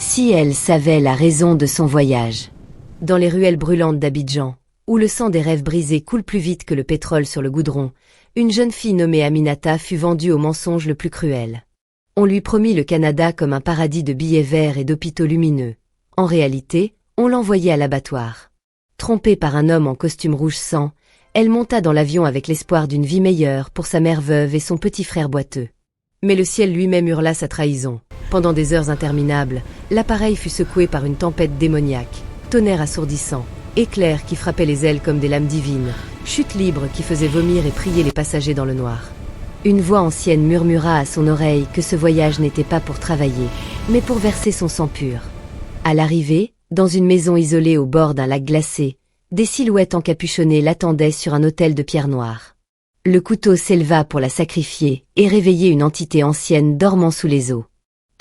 Si elle savait la raison de son voyage. Dans les ruelles brûlantes d'Abidjan, où le sang des rêves brisés coule plus vite que le pétrole sur le goudron, une jeune fille nommée Aminata fut vendue au mensonge le plus cruel. On lui promit le Canada comme un paradis de billets verts et d'hôpitaux lumineux. En réalité, on l'envoyait à l'abattoir. Trompée par un homme en costume rouge sang, elle monta dans l'avion avec l'espoir d'une vie meilleure pour sa mère veuve et son petit frère boiteux. Mais le ciel lui-même hurla sa trahison. Pendant des heures interminables, l'appareil fut secoué par une tempête démoniaque, tonnerre assourdissant, éclairs qui frappaient les ailes comme des lames divines, chute libre qui faisait vomir et prier les passagers dans le noir. Une voix ancienne murmura à son oreille que ce voyage n'était pas pour travailler, mais pour verser son sang pur. À l'arrivée, dans une maison isolée au bord d'un lac glacé, des silhouettes encapuchonnées l'attendaient sur un autel de pierre noire. Le couteau s'éleva pour la sacrifier et réveiller une entité ancienne dormant sous les eaux.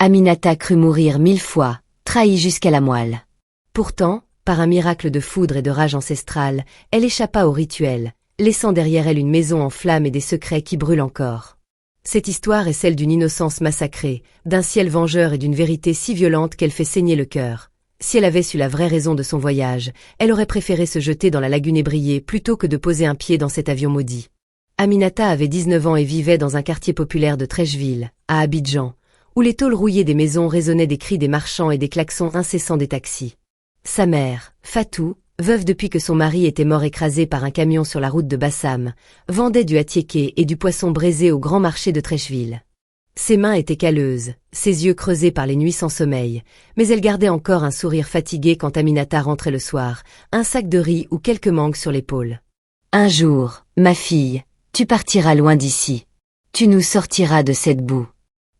Aminata crut mourir 1000 fois, trahie jusqu'à la moelle. Pourtant, par un miracle de foudre et de rage ancestrale, elle échappa au rituel, laissant derrière elle une maison en flammes et des secrets qui brûlent encore. Cette histoire est celle d'une innocence massacrée, d'un ciel vengeur et d'une vérité si violente qu'elle fait saigner le cœur. Si elle avait su la vraie raison de son voyage, elle aurait préféré se jeter dans la lagune ébriée plutôt que de poser un pied dans cet avion maudit. Aminata avait 19 ans et vivait dans un quartier populaire de Treichville, à Abidjan, où les tôles rouillées des maisons résonnaient des cris des marchands et des klaxons incessants des taxis. Sa mère, Fatou, veuve depuis que son mari était mort écrasé par un camion sur la route de Bassam, vendait du attiéké et du poisson braisé au grand marché de Treichville. Ses mains étaient calleuses, ses yeux creusés par les nuits sans sommeil, mais elle gardait encore un sourire fatigué quand Aminata rentrait le soir, un sac de riz ou quelques mangues sur l'épaule. « Un jour, ma fille, tu partiras loin d'ici. Tu nous sortiras de cette boue.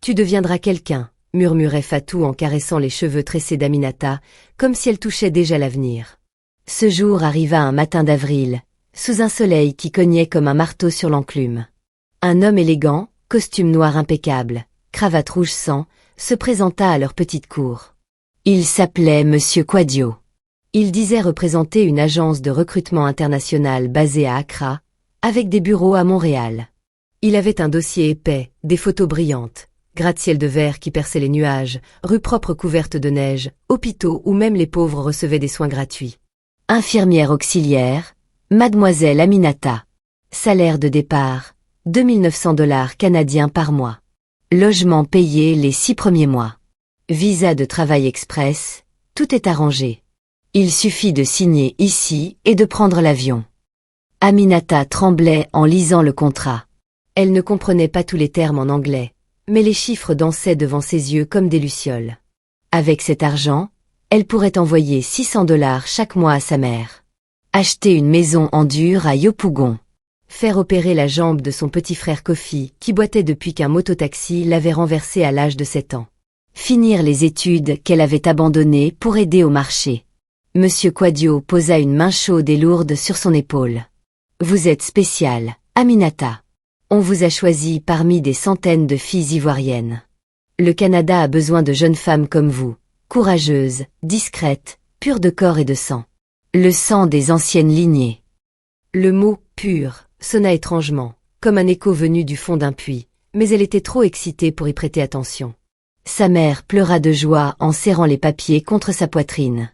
Tu deviendras quelqu'un, » murmurait Fatou en caressant les cheveux tressés d'Aminata, comme si elle touchait déjà l'avenir. Ce jour arriva un matin d'avril, sous un soleil qui cognait comme un marteau sur l'enclume. Un homme élégant, costume noir impeccable, cravate rouge sang, se présenta à leur petite cour. Il s'appelait Monsieur Quadio. Il disait représenter une agence de recrutement international basée à Accra, avec des bureaux à Montréal. Il avait un dossier épais, des photos brillantes, gratte-ciel de verre qui perçaient les nuages, rues propres couvertes de neige, hôpitaux où même les pauvres recevaient des soins gratuits. Infirmière auxiliaire, Mademoiselle Aminata. Salaire de départ, 2900 $ canadiens par mois. Logement payé les 6 premiers mois. Visa de travail express, tout est arrangé. Il suffit de signer ici et de prendre l'avion. Aminata tremblait en lisant le contrat. Elle ne comprenait pas tous les termes en anglais, mais les chiffres dansaient devant ses yeux comme des lucioles. Avec cet argent, elle pourrait envoyer 600 $ chaque mois à sa mère. Acheter une maison en dur à Yopougon. Faire opérer la jambe de son petit frère Kofi, qui boitait depuis qu'un mototaxi l'avait renversé à l'âge de 7 ans. Finir les études qu'elle avait abandonnées pour aider au marché. Monsieur Quadio posa une main chaude et lourde sur son épaule. Vous êtes spéciale, Aminata. On vous a choisi parmi des centaines de filles ivoiriennes. Le Canada a besoin de jeunes femmes comme vous, courageuses, discrètes, pures de corps et de sang. Le sang des anciennes lignées. Le mot « pur » sonna étrangement, comme un écho venu du fond d'un puits, mais elle était trop excitée pour y prêter attention. Sa mère pleura de joie en serrant les papiers contre sa poitrine.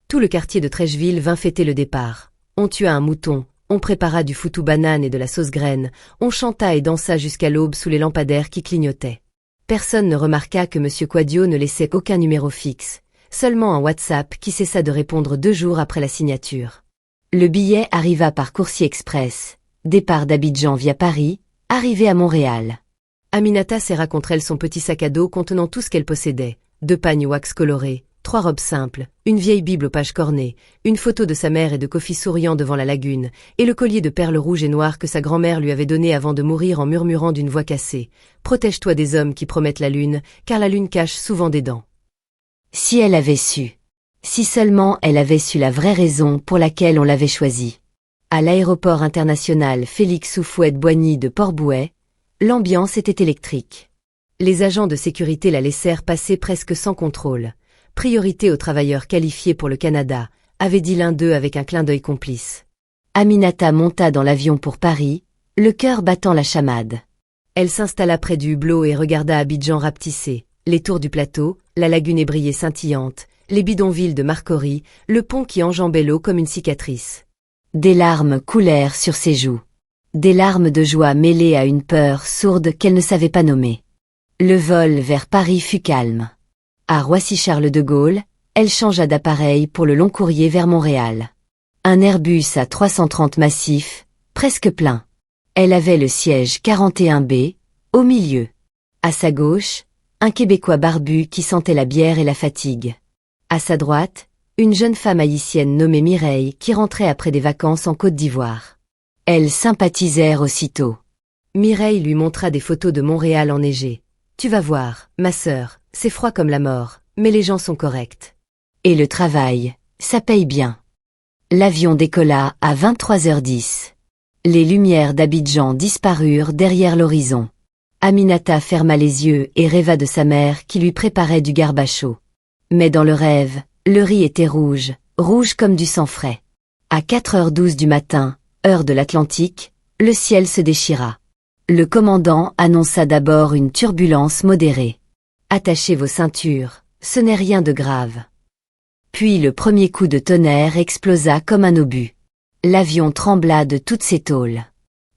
Tout le quartier de Treichville vint fêter le départ. On tua un mouton, on prépara du foutou banane et de la sauce graine, on chanta et dansa jusqu'à l'aube sous les lampadaires qui clignotaient. Personne ne remarqua que M. Quadio ne laissait aucun numéro fixe, seulement un WhatsApp qui cessa de répondre 2 jours après la signature. Le billet arriva par coursier express, départ d'Abidjan via Paris, arrivée à Montréal. Aminata serra contre elle son petit sac à dos contenant tout ce qu'elle possédait, 2 pagnes wax colorées, 3 robes simples, une vieille Bible aux pages cornées, une photo de sa mère et de Kofi souriant devant la lagune, et le collier de perles rouges et noires que sa grand-mère lui avait donné avant de mourir en murmurant d'une voix cassée. « Protège-toi des hommes qui promettent la lune, car la lune cache souvent des dents. » Si elle avait su. Si seulement elle avait su la vraie raison pour laquelle on l'avait choisie. À l'aéroport international Félix Houphouët-Boigny de Port-Bouët, l'ambiance était électrique. Les agents de sécurité la laissèrent passer presque sans contrôle. Priorité aux travailleurs qualifiés pour le Canada, avait dit l'un d'eux avec un clin d'œil complice. Aminata monta dans l'avion pour Paris, le cœur battant la chamade. Elle s'installa près du hublot et regarda Abidjan rapetissé, les tours du plateau, La lagune ébriée scintillante, les bidonvilles de Marcory, le pont qui enjambait l'eau comme une cicatrice. Des larmes coulèrent sur ses joues. Des larmes de joie mêlées à une peur sourde qu'elle ne savait pas nommer. Le vol vers Paris fut calme. À Roissy-Charles de Gaulle, elle changea d'appareil pour le long courrier vers Montréal. Un Airbus A330 massif, presque plein. Elle avait le siège 41B, au milieu. À sa gauche, un Québécois barbu qui sentait la bière et la fatigue. À sa droite, une jeune femme haïtienne nommée Mireille qui rentrait après des vacances en Côte d'Ivoire. Elles sympathisèrent aussitôt. Mireille lui montra des photos de Montréal enneigé. « Tu vas voir, ma sœur, c'est froid comme la mort, mais les gens sont corrects. Et le travail, ça paye bien. » L'avion décolla à 23h10. Les lumières d'Abidjan disparurent derrière l'horizon. Aminata ferma les yeux et rêva de sa mère qui lui préparait du garbacho. Mais dans le rêve, le riz était rouge, rouge comme du sang frais. À 4h12 du matin, heure de l'Atlantique, le ciel se déchira. Le commandant annonça d'abord une turbulence modérée. « Attachez vos ceintures, ce n'est rien de grave. » Puis le premier coup de tonnerre explosa comme un obus. L'avion trembla de toutes ses tôles.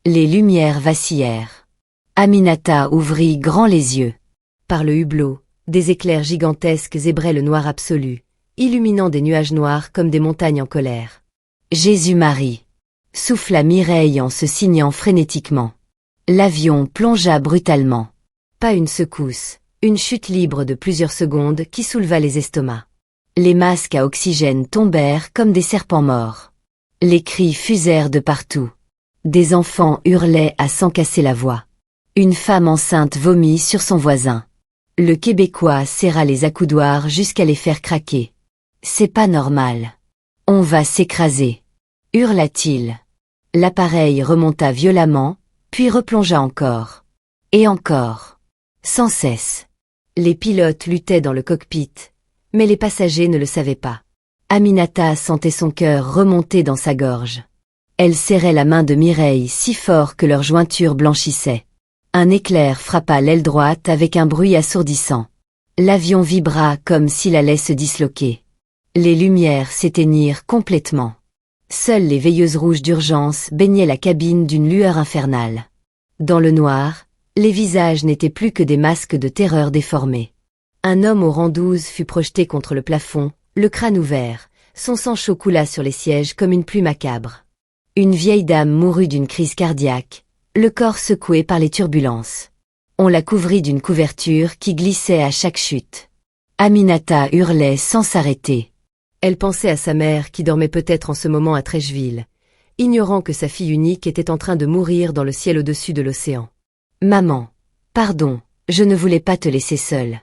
Les lumières vacillèrent. Aminata ouvrit grand les yeux. Par le hublot, des éclairs gigantesques zébraient le noir absolu, illuminant des nuages noirs comme des montagnes en colère. « Jésus-Marie » souffla Mireille en se signant frénétiquement. L'avion plongea brutalement. Pas une secousse, une chute libre de plusieurs secondes qui souleva les estomacs. Les masques à oxygène tombèrent comme des serpents morts. Les cris fusèrent de partout. Des enfants hurlaient à s'en casser la voix. Une femme enceinte vomit sur son voisin. Le Québécois serra les accoudoirs jusqu'à les faire craquer. « C'est pas normal. On va s'écraser » hurla-t-il. L'appareil remonta violemment, puis replongea encore. Et encore. Sans cesse. Les pilotes luttaient dans le cockpit, mais les passagers ne le savaient pas. Aminata sentait son cœur remonter dans sa gorge. Elle serrait la main de Mireille si fort que leurs jointures blanchissaient. Un éclair frappa l'aile droite avec un bruit assourdissant. L'avion vibra comme s'il allait se disloquer. Les lumières s'éteignirent complètement. Seules les veilleuses rouges d'urgence baignaient la cabine d'une lueur infernale. Dans le noir, les visages n'étaient plus que des masques de terreur déformés. Un homme au rang 12 fut projeté contre le plafond, le crâne ouvert, son sang chaud coula sur les sièges comme une pluie macabre. Une vieille dame mourut d'une crise cardiaque, le corps secoué par les turbulences. On la couvrit d'une couverture qui glissait à chaque chute. Aminata hurlait sans s'arrêter. Elle pensait à sa mère qui dormait peut-être en ce moment à Trècheville, ignorant que sa fille unique était en train de mourir dans le ciel au-dessus de l'océan. « Maman, pardon, je ne voulais pas te laisser seule.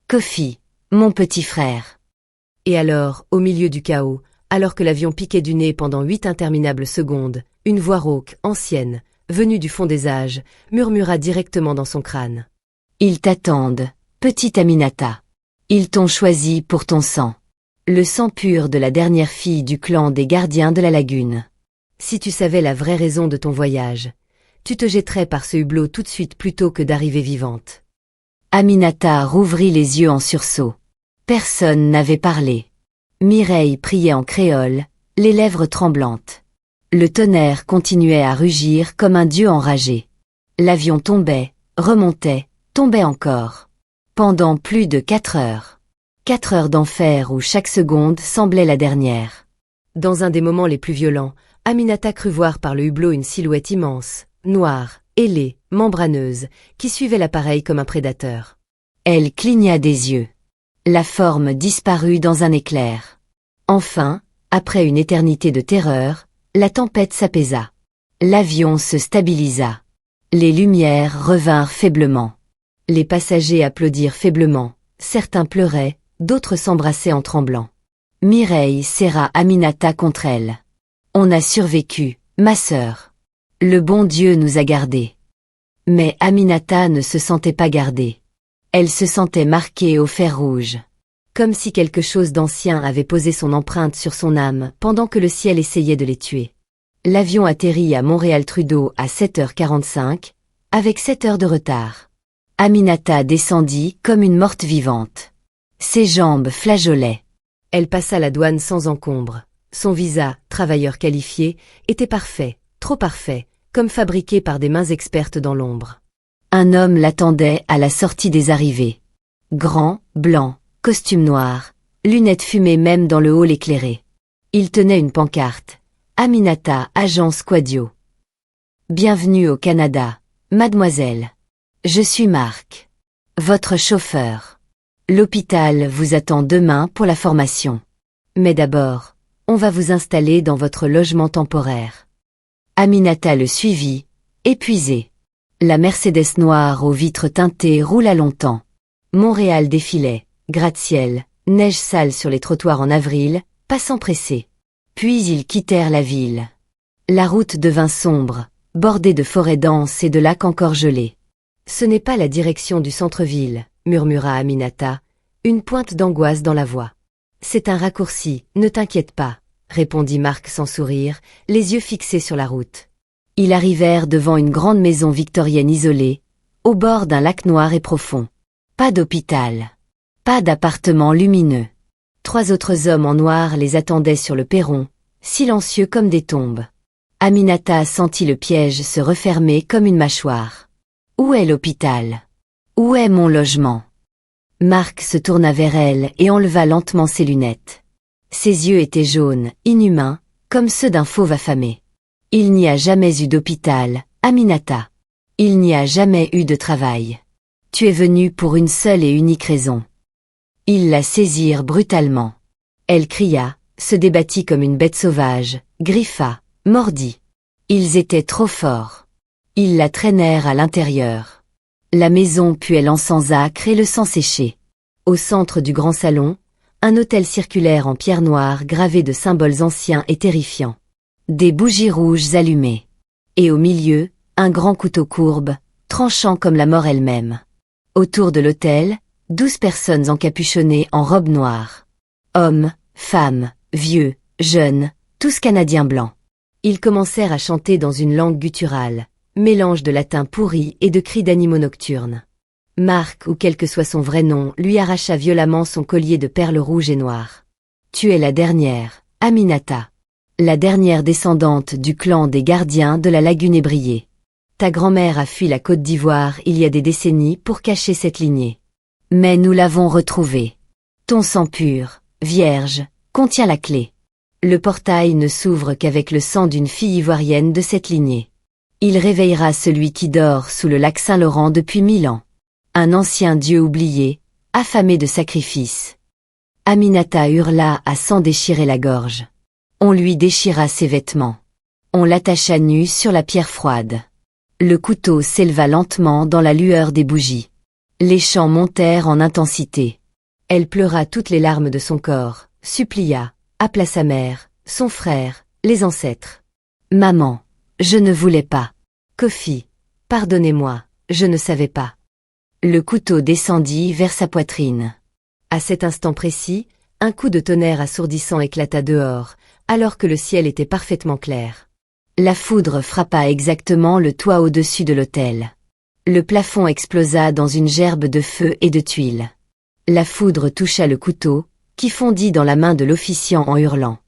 Kofi, mon petit frère. » Et alors, au milieu du chaos, alors que l'avion piquait du nez pendant 8 interminables secondes, une voix rauque, ancienne, venue du fond des âges, murmura directement dans son crâne. « Ils t'attendent, petite Aminata. Ils t'ont choisi pour ton sang. Le sang pur de la dernière fille du clan des gardiens de la lagune. Si tu savais la vraie raison de ton voyage, tu te jetterais par ce hublot tout de suite plutôt que d'arriver vivante. » Aminata rouvrit les yeux en sursaut. Personne n'avait parlé. Mireille priait en créole, les lèvres tremblantes. Le tonnerre continuait à rugir comme un dieu enragé. L'avion tombait, remontait, tombait encore. Pendant plus de 4 heures. 4 heures d'enfer où chaque seconde semblait la dernière. Dans un des moments les plus violents, Aminata crut voir par le hublot une silhouette immense, noire, ailée, membraneuse, qui suivait l'appareil comme un prédateur. Elle cligna des yeux. La forme disparut dans un éclair. Enfin, après une éternité de terreur, la tempête s'apaisa. L'avion se stabilisa. Les lumières revinrent faiblement. Les passagers applaudirent faiblement, certains pleuraient, d'autres s'embrassaient en tremblant. Mireille serra Aminata contre elle. « On a survécu, ma sœur. Le bon Dieu nous a gardés. » Mais Aminata ne se sentait pas gardée. Elle se sentait marquée au fer rouge. Comme si quelque chose d'ancien avait posé son empreinte sur son âme pendant que le ciel essayait de les tuer. L'avion atterrit à Montréal-Trudeau à 7h45, avec 7 heures de retard. Aminata descendit comme une morte vivante. Ses jambes flageolaient. Elle passa la douane sans encombre. Son visa, travailleur qualifié, était parfait, trop parfait, comme fabriqué par des mains expertes dans l'ombre. Un homme l'attendait à la sortie des arrivées. Grand, blanc, costume noir, lunettes fumées même dans le hall éclairé. Il tenait une pancarte. Aminata, agence Quadio. Bienvenue au Canada, mademoiselle. Je suis Marc. Votre chauffeur. L'hôpital vous attend demain pour la formation. Mais d'abord, on va vous installer dans votre logement temporaire. Aminata le suivit, épuisée. La Mercedes noire aux vitres teintées roula longtemps. Montréal défilait, gratte-ciel, neige sale sur les trottoirs en avril, passants pressés. Puis ils quittèrent la ville. La route devint sombre, bordée de forêts denses et de lacs encore gelés. Ce n'est pas la direction du centre-ville, murmura Aminata, une pointe d'angoisse dans la voix. C'est un raccourci, ne t'inquiète pas, répondit Marc sans sourire, les yeux fixés sur la route. Ils arrivèrent devant une grande maison victorienne isolée, au bord d'un lac noir et profond. Pas d'hôpital. Pas d'appartement lumineux. 3 autres hommes en noir les attendaient sur le perron, silencieux comme des tombes. Aminata sentit le piège se refermer comme une mâchoire. Où est l'hôpital? Où est mon logement? Marc se tourna vers elle et enleva lentement ses lunettes. Ses yeux étaient jaunes, inhumains, comme ceux d'un fauve affamé. Il n'y a jamais eu d'hôpital, Aminata. Il n'y a jamais eu de travail. Tu es venue pour une seule et unique raison. Ils la saisirent brutalement. Elle cria, se débattit comme une bête sauvage, griffa, mordit. Ils étaient trop forts. Ils la traînèrent à l'intérieur. La maison puait l'encens âcre et le sang séché. Au centre du grand salon, un autel circulaire en pierre noire gravé de symboles anciens et terrifiants. Des bougies rouges allumées. Et au milieu, un grand couteau courbe, tranchant comme la mort elle-même. Autour de l'autel, 12 personnes encapuchonnées en robes noires. Hommes, femmes, vieux, jeunes, tous Canadiens blancs. Ils commencèrent à chanter dans une langue gutturale, mélange de latin pourri et de cris d'animaux nocturnes. Marc, ou quel que soit son vrai nom, lui arracha violemment son collier de perles rouges et noires. Tu es la dernière, Aminata. La dernière descendante du clan des gardiens de la lagune ébriée. Ta grand-mère a fui la Côte d'Ivoire il y a des décennies pour cacher cette lignée. Mais nous l'avons retrouvée. Ton sang pur, vierge, contient la clé. Le portail ne s'ouvre qu'avec le sang d'une fille ivoirienne de cette lignée. Il réveillera celui qui dort sous le lac Saint-Laurent depuis 1000 ans. Un ancien dieu oublié, affamé de sacrifices. Aminata hurla à s'en déchirer la gorge. On lui déchira ses vêtements. On l'attacha nu sur la pierre froide. Le couteau s'éleva lentement dans la lueur des bougies. Les chants montèrent en intensité. Elle pleura toutes les larmes de son corps, supplia, appela sa mère, son frère, les ancêtres. Maman, je ne voulais pas. Kofi, pardonnez-moi, je ne savais pas. Le couteau descendit vers sa poitrine. À cet instant précis, un coup de tonnerre assourdissant éclata dehors, alors que le ciel était parfaitement clair. La foudre frappa exactement le toit au-dessus de l'autel. Le plafond explosa dans une gerbe de feu et de tuiles. La foudre toucha le couteau, qui fondit dans la main de l'officiant en hurlant.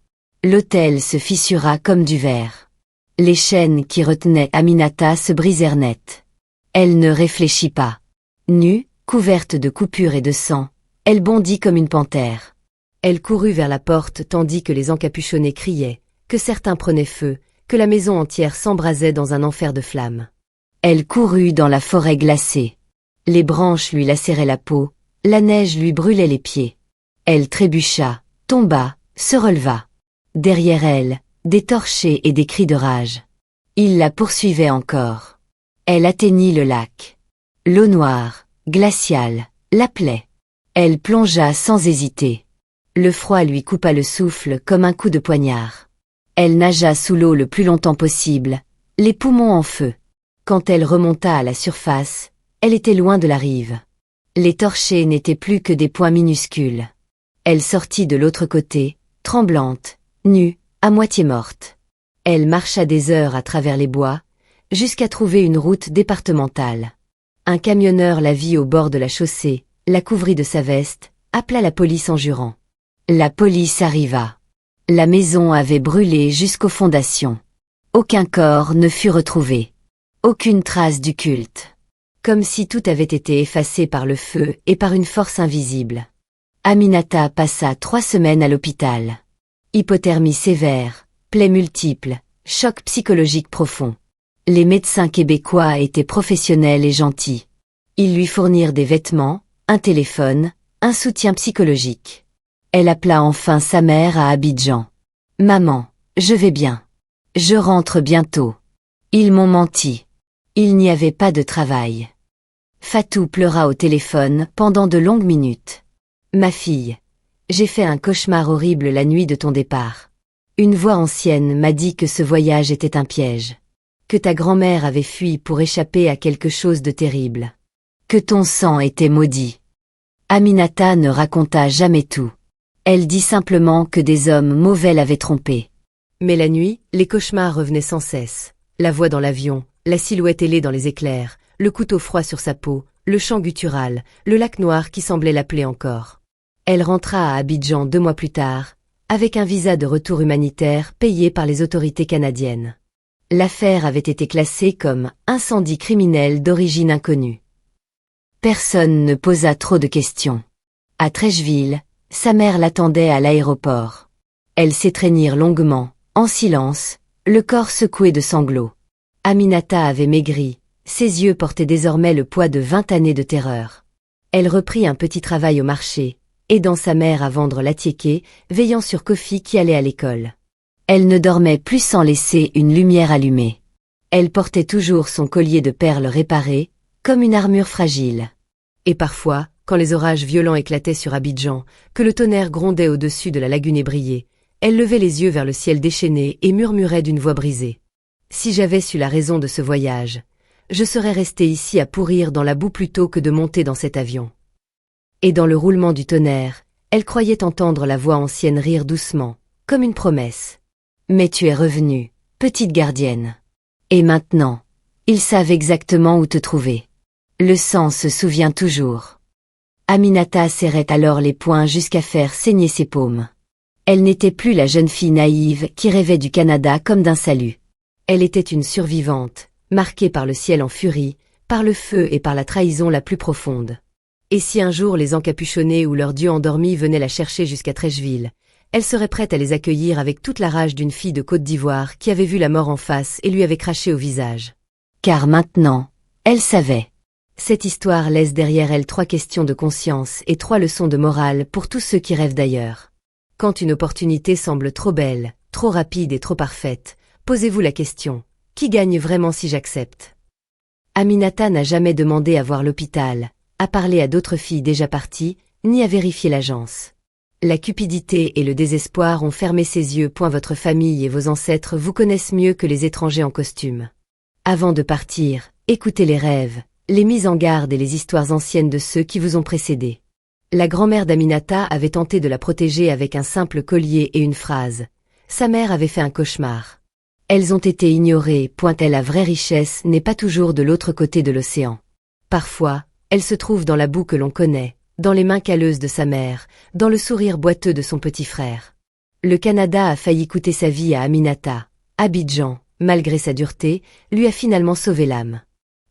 L'autel se fissura comme du verre. Les chaînes qui retenaient Aminata se brisèrent net. Elle ne réfléchit pas. Nue, couverte de coupures et de sang, elle bondit comme une panthère. Elle courut vers la porte tandis que les encapuchonnés criaient, que certains prenaient feu, que la maison entière s'embrasait dans un enfer de flammes. Elle courut dans la forêt glacée. Les branches lui lacéraient la peau, la neige lui brûlait les pieds. Elle trébucha, tomba, se releva. Derrière elle, des torchers et des cris de rage. Il la poursuivait encore. Elle atteignit le lac. L'eau noire, glaciale, l'appelait. Elle plongea sans hésiter. Le froid lui coupa le souffle comme un coup de poignard. Elle nagea sous l'eau le plus longtemps possible, les poumons en feu. Quand elle remonta à la surface, elle était loin de la rive. Les torchers n'étaient plus que des points minuscules. Elle sortit de l'autre côté, tremblante, nue, à moitié morte. Elle marcha des heures à travers les bois, jusqu'à trouver une route départementale. Un camionneur la vit au bord de la chaussée, la couvrit de sa veste, appela la police en jurant. La police arriva. La maison avait brûlé jusqu'aux fondations. Aucun corps ne fut retrouvé. Aucune trace du culte. Comme si tout avait été effacé par le feu et par une force invisible. Aminata passa 3 semaines à l'hôpital. Hypothermie sévère, plaies multiples, choc psychologique profond. Les médecins québécois étaient professionnels et gentils. Ils lui fournirent des vêtements, un téléphone, un soutien psychologique. Elle appela enfin sa mère à Abidjan. « Maman, je vais bien. Je rentre bientôt. Ils m'ont menti. Il n'y avait pas de travail. » Fatou pleura au téléphone pendant de longues minutes. « Ma fille, j'ai fait un cauchemar horrible la nuit de ton départ. Une voix ancienne m'a dit que ce voyage était un piège. Que ta grand-mère avait fui pour échapper à quelque chose de terrible. Que ton sang était maudit. » Aminata ne raconta jamais tout. Elle dit simplement que des hommes mauvais l'avaient trompée. Mais la nuit, les cauchemars revenaient sans cesse. La voix dans l'avion, la silhouette ailée dans les éclairs, le couteau froid sur sa peau, le chant guttural, le lac noir qui semblait l'appeler encore. Elle rentra à Abidjan 2 mois plus tard, avec un visa de retour humanitaire payé par les autorités canadiennes. L'affaire avait été classée comme incendie criminel d'origine inconnue. Personne ne posa trop de questions. À Trècheville, sa mère l'attendait à l'aéroport. Elles s'étreignirent longuement, en silence, le corps secoué de sanglots. Aminata avait maigri, ses yeux portaient désormais le poids de 20 années de terreur. Elle reprit un petit travail au marché, aidant sa mère à vendre l'attiéké, veillant sur Kofi qui allait à l'école. Elle ne dormait plus sans laisser une lumière allumée. Elle portait toujours son collier de perles réparé, comme une armure fragile. Et parfois, quand les orages violents éclataient sur Abidjan, que le tonnerre grondait au-dessus de la lagune ébriée, elle levait les yeux vers le ciel déchaîné et murmurait d'une voix brisée. « Si j'avais su la raison de ce voyage, je serais restée ici à pourrir dans la boue plutôt que de monter dans cet avion. » Et dans le roulement du tonnerre, elle croyait entendre la voix ancienne rire doucement, comme une promesse. « Mais tu es revenue, petite gardienne. Et maintenant, ils savent exactement où te trouver. Le sang se souvient toujours. » Aminata serrait alors les poings jusqu'à faire saigner ses paumes. Elle n'était plus la jeune fille naïve qui rêvait du Canada comme d'un salut. Elle était une survivante, marquée par le ciel en furie, par le feu et par la trahison la plus profonde. Et si un jour les encapuchonnés ou leurs dieux endormis venaient la chercher jusqu'à Trècheville, elle serait prête à les accueillir avec toute la rage d'une fille de Côte d'Ivoire qui avait vu la mort en face et lui avait craché au visage. Car maintenant, elle savait. Cette histoire laisse derrière elle 3 questions de conscience et 3 leçons de morale pour tous ceux qui rêvent d'ailleurs. Quand une opportunité semble trop belle, trop rapide et trop parfaite, posez-vous la question, qui gagne vraiment si j'accepte? Aminata n'a jamais demandé à voir l'hôpital, à parler à d'autres filles déjà parties, ni à vérifier l'agence. La cupidité et le désespoir ont fermé ses yeux. Votre famille et vos ancêtres vous connaissent mieux que les étrangers en costume. Avant de partir, écoutez les rêves, les mises en garde et les histoires anciennes de ceux qui vous ont précédés. La grand-mère d'Aminata avait tenté de la protéger avec un simple collier et une phrase. Sa mère avait fait un cauchemar. Elles ont été ignorées. La vraie richesse n'est pas toujours de l'autre côté de l'océan. Parfois, elle se trouve dans la boue que l'on connaît, dans les mains calleuses de sa mère, dans le sourire boiteux de son petit frère. Le Canada a failli coûter sa vie à Aminata. Abidjan, malgré sa dureté, lui a finalement sauvé l'âme.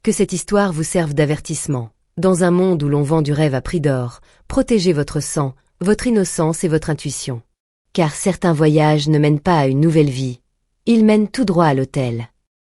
Que cette histoire vous serve d'avertissement. Dans un monde où l'on vend du rêve à prix d'or, protégez votre sang, votre innocence et votre intuition. Car certains voyages ne mènent pas à une nouvelle vie. Ils mènent tout droit à l'autel.